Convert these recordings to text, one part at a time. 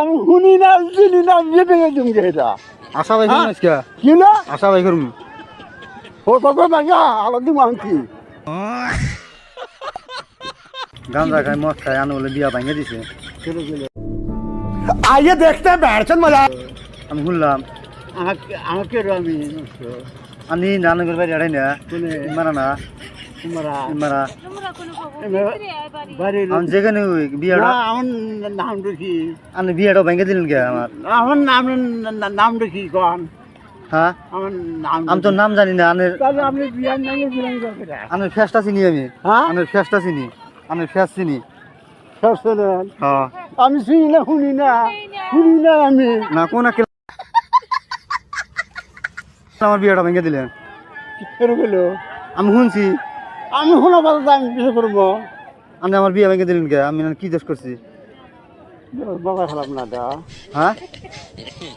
আমি শুনি না চিনি না বিয়ে ভেঙে দিমগে এটা আশা ভাই করুন আজকে কি না আশা ভাই করুন ও কত ভাঙা আলাদি মাংকি গাঁজা খায় মদ খায় আনো বলে বিয়া ভাঙে দিছে आइए देखते हैं बैठन मजा আমি শুনলাম আমাকে আমি আমি নানগর বাড়ি আড়াই না মারা না তোমারা মারা বাড়ি আমি যেখানে বিয়াটা আমার নাম দেখি আমি বিয়াটা ভাঙে দিলেন কে আমার আমার নাম দেখি কন হ্যাঁ আমার নাম আমি তো নাম জানি না আনের তাহলে আপনি বিয়ার নামে দিলেন কতটা আনের ফেসটা চিনি আমি হ্যাঁ আনের ফেসটা চিনি আনের ফেস চিনি সব শোনেন হ্যাঁ আমি শুনি না শুনি না আমি না কোন একে আমার বিয়াটা ভেঙে দিলেন করে গেল আমি শুনছি আমি শোনা কথা আমি কিছু করবো আপনি আমার বিয়া ভেঙে দিলেন কে আমি কি দোষ করছি বাবা খারাপ না দা হ্যাঁ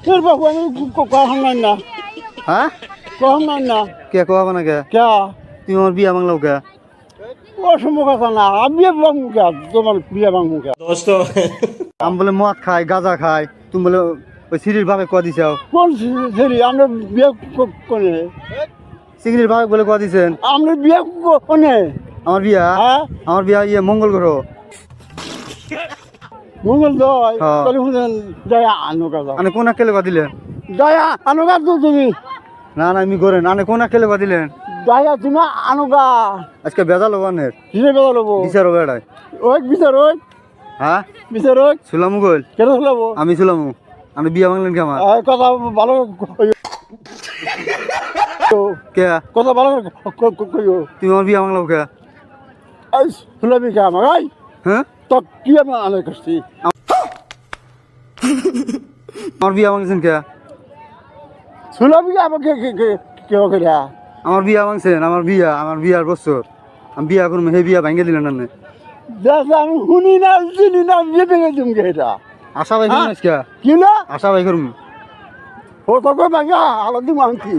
তোর বাবু আমি কখন নাই না হ্যাঁ কখন নাই না কে কোয়া না কে কে তুমি আমার বিয়া ভাঙলাও কে অসম্ভব কথা না আমি বাংমু কে তোমার বিয়ে বাংমু কে আমি বলে মদ খাই গাঁজা খাই তুমি বলে ওই সিঁড়ির ভাবে কোয়া দিছাও কোন সেরি আমরা বিয়ে কোনে সিঁড়ির ভাবে বলে কোয়া দিছেন আমরা বিয়ে কোনে আমার বিয়া হ্যাঁ আমার বিয়া ইয়ে মঙ্গল গ্রহ মঙ্গল দয় হ্যাঁ। তাহলে শুনেন দয়া আনো কাজ আনে কোন কেলে কোয়া দিলেন দয়া আনো কাজ তো তুমি না না আমি করেন আনে কোন কেলে কোয়া দিলেন দয়া তুমি আনো গা আজকে বেজাল হবো আনের কিসে বেদা লবো বিচার হবে এটাই ওই বিচার ওই হ্যাঁ বিচার ওই শুলাম গল কেন শুনলাবো আমি শুলাম আমি বিয়া ভাঙলেন কে আমার কথা ভালো কে কথা ভালো কইও তুমি আমার বিয়া ভাঙলাও কে এই শুনলাবি কে আমার এই হ্যাঁ তো কি আমি আনে করছি আমার বিয়া ভাঙছেন কে শুনলাবি কে আমাকে কেউ করে আমার বিয়া ভাঙছেন আমার বিয়ার বছর আমি বিয়া করবো হে বিয়া ভাঙে দিলেন না দেখ আমি শুনি না চিনি না বিয়ে ভেঙে দিমগে এটা আশা ভাই করুন আজকে কি না আশা ভাই করুন ও তোকে ভাঙা আলাদি মাংকি